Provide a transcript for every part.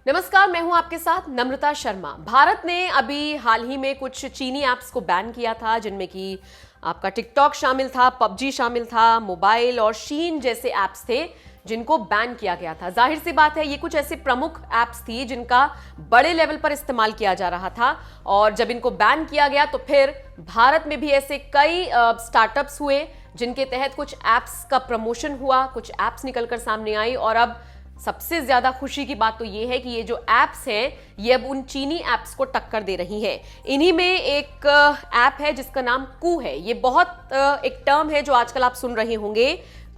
नमस्कार, मैं हूं आपके साथ नम्रता शर्मा। भारत ने अभी हाल ही में कुछ चीनी ऐप्स को बैन किया था, जिनमें कि आपका टिकटॉक शामिल था, पबजी शामिल था, मोबाइल और शीन जैसे ऐप्स थे जिनको बैन किया गया था। जाहिर सी बात है, ये कुछ ऐसे प्रमुख ऐप्स थी जिनका बड़े लेवल पर इस्तेमाल किया जा रहा था, और जब इनको बैन किया गया तो फिर भारत में भी ऐसे कई स्टार्टअप्स हुए जिनके तहत कुछ ऐप्स का प्रमोशन हुआ, कुछ ऐप्स निकलकर सामने आई। और अब सबसे ज्यादा खुशी की बात तो ये है कि ये जो ऐप्स हैं ये अब उन चीनी ऐप्स को टक्कर दे रही हैं। इन्हीं में एक ऐप है जिसका नाम कू है। ये बहुत एक टर्म है जो आजकल आप सुन रहे होंगे,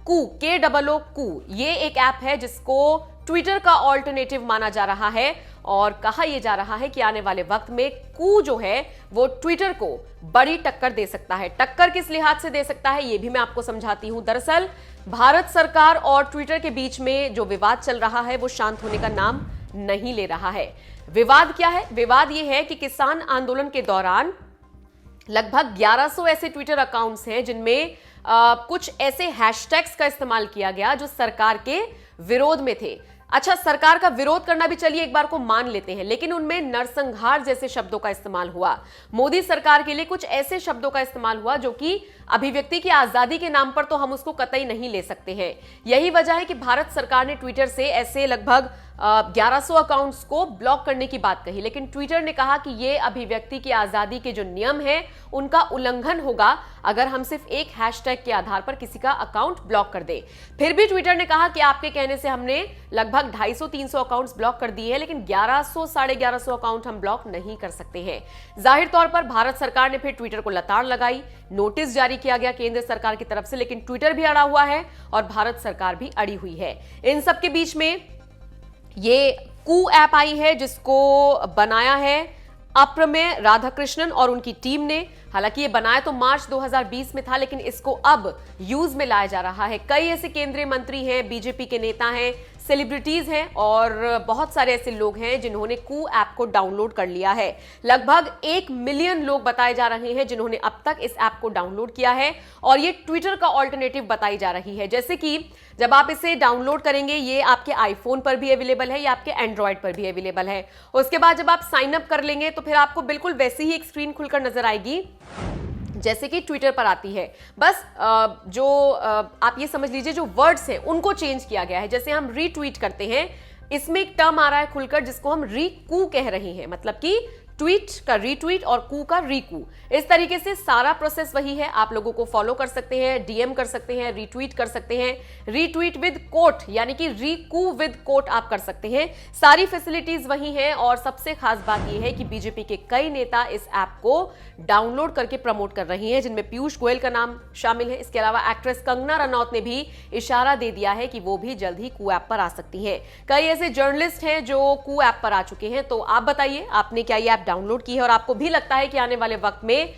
कू, KOO कू। ये एक ऐप है जिसको ट्विटर का ऑल्टरनेटिव माना जा रहा है, और कहा यह जा रहा है कि आने वाले वक्त में कू जो है वो ट्विटर को बड़ी टक्कर दे सकता है। टक्कर किस लिहाज से दे सकता है ये भी मैं आपको समझाती हूं। दरअसल भारत सरकार और ट्विटर के बीच में जो विवाद चल रहा है वो शांत होने का नाम नहीं ले रहा है। विवाद क्या है? विवाद यह है कि किसान आंदोलन के दौरान लगभग 1100 ऐसे ट्विटर अकाउंट्स हैं जिनमें कुछ ऐसे हैशटैग्स का इस्तेमाल किया गया जो सरकार के विरोध में थे। अच्छा, सरकार का विरोध करना भी चलिए एक बार को मान लेते हैं, लेकिन उनमें नरसंहार जैसे शब्दों का इस्तेमाल हुआ। मोदी सरकार के लिए कुछ ऐसे शब्दों का इस्तेमाल हुआ जो कि अभिव्यक्ति की आजादी के नाम पर तो हम उसको कतई नहीं ले सकते हैं। यही वजह है कि भारत सरकार ने ट्विटर से ऐसे लगभग 1100 अकाउंट्स को ब्लॉक करने की बात कही, लेकिन ट्विटर ने कहा कि ये अभिव्यक्ति की आजादी के जो नियम हैं उनका उल्लंघन होगा अगर हम सिर्फ एक हैशटैग के आधार पर किसी का अकाउंट ब्लॉक कर दे। फिर भी ट्विटर ने कहा कि आपके कहने से हमने लगभग 250-300 अकाउंट्स ब्लॉक कर दिए हैं, लेकिन 1100-1150 अकाउंट हम ब्लॉक नहीं कर सकते हैं। जाहिर तौर पर भारत सरकार ने फिर ट्विटर को लताड़ लगाई, नोटिस जारी किया गया केंद्र सरकार की तरफ से, लेकिन ट्विटर भी अड़ा हुआ है और भारत सरकार भी अड़ी हुई है। इन सब के बीच में ये कू ऐप आई है जिसको बनाया है अप्रमेय राधाकृष्णन और उनकी टीम ने। हालांकि ये बनाया तो मार्च 2020 में था, लेकिन इसको अब यूज में लाया जा रहा है। कई ऐसे केंद्रीय मंत्री हैं, बीजेपी के नेता हैं, सेलिब्रिटीज हैं और बहुत सारे ऐसे लोग हैं जिन्होंने कू ऐप को डाउनलोड कर लिया है। लगभग 1 मिलियन लोग बताए जा रहे हैं जिन्होंने अब तक इस ऐप को डाउनलोड किया है, और ये ट्विटर का ऑल्टरनेटिव बताई जा रही है। जैसे कि जब आप इसे डाउनलोड करेंगे, ये आपके आईफोन पर भी अवेलेबल है, या आपके एंड्रॉयड पर भी अवेलेबल है। उसके बाद जब आप साइन अप कर लेंगे तो फिर आपको बिल्कुल वैसी ही एक स्क्रीन खुलकर नजर आएगी जैसे कि ट्विटर पर आती है। बस आप ये समझ लीजिए जो वर्ड्स हैं उनको चेंज किया गया है। जैसे हम रीट्वीट करते हैं, इसमें एक टर्म आ रहा है खुलकर जिसको हम रीकू कह रहे हैं, मतलब कि ट्वीट का रीट्वीट और कू का रीकू। इस तरीके से सारा प्रोसेस वही है। आप लोगों को फॉलो कर सकते हैं, डीएम कर सकते हैं, रीट्वीट कर सकते हैं, रीट्वीट विद कोट यानी कि रीकू विद कोट आप कर सकते हैं। सारी फैसिलिटीज वही हैं, और सबसे खास बात यह है कि बीजेपी के कई नेता इस ऐप को डाउनलोड करके प्रमोट कर रही हैं, जिनमें पीयूष गोयल का नाम शामिल है। इसके अलावा एक्ट्रेस कंगना रनौत ने भी इशारा दे दिया है कि वो भी जल्द ही कू ऐप पर आ सकती हैं। कई ऐसे जर्नलिस्ट हैं जो कू ऐप पर आ चुके हैं। तो आप बताइए, आपने क्या ये ऐप डाउनलोड की है, और आपको भी लगता है कि आने वाले वक्त में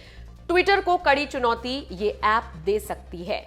ट्विटर को कड़ी चुनौती ये ऐप दे सकती है?